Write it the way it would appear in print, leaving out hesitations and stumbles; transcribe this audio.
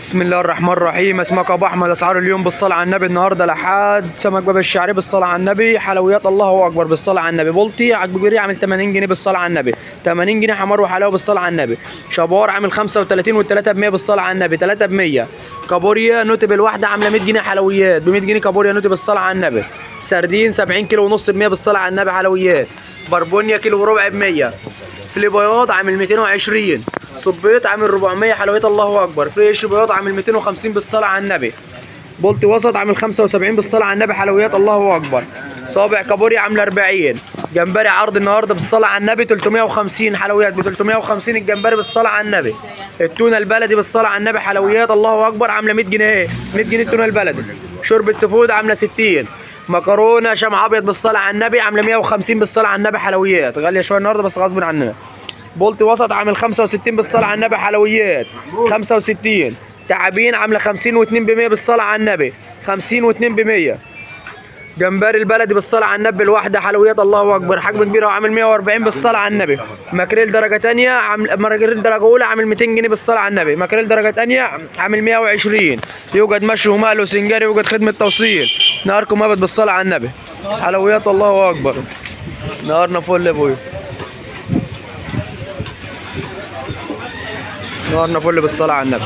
بسم الله الرحمن الرحيم. اسمك ابو احمد. اسعار اليوم بالصلاه على النبي. النهارده لحد سمك باب الشعري بالصلاه على النبي. حلويات الله اكبر بالصلاه على النبي. بلطي عجبجري عامل 80 جنيه بالصلاه على النبي. 80 جنيه حمار وحلاوه بالصلاه على النبي. شبار عامل 35 والثلاثه ب 100 بالصلاه على النبي. 3 ب 100. كابوريا نوتي بالواحده عامله 100 جنيه حلويات ب 100 جنيه. كابوريا نوتي بالصلاه على النبي. سردين 70 كيلو ونص ب 100 بالصلاه على النبي حلويات. بربونيا كيلو وربع ب 100. فيلي بياض عامل 220. صبيط عامل 400 حلويات الله اكبر. فريش بياض عامل 250 بالصلاه على النبي. بولت وسط عامل 75 بالصلاه على النبي حلويات الله اكبر. صابع كابوريا عامله 40. جمبري عرض النهارده بالصلاه على النبي 350 حلويات ب 350 الجمبري بالصلاه على النبي. التونه البلدي بالصلاه على النبي حلويات الله اكبر عامله 100 جنيه. 100 جنيه التونه البلدي. شوربه سفود عامله 60. مكرونه شمع ابيض بالصلاه على النبي عامله 150 بالصلاه على النبي حلويات. غاليه شويه النهارده بس غصب عننا. بولت وسط عامل 65 بالصلاه على النبي حلويات 65. تعابين عامله 50 و2 ب 100 بالصلاه على النبي. 50 و2 ب 100. جمبري البلدي بالصلاه على النبي الواحده حلويات الله اكبر حجم كبير وعامل 140 بالصلاه على النبي. ماكريل درجه ثانيه ماكريل درجه اولى عامل 200 جنيه بالصلاه على النبي. ماكريل درجه ثانيه عامل 120. يوجد مشي ومقل وسنجاري. يوجد خدمه توصيل. نهاركم ابد بالصلاه على النبي. حلويات الله اكبر. نهارنا فل يا ابويا. نهارنا فل بالصلاه على النبي.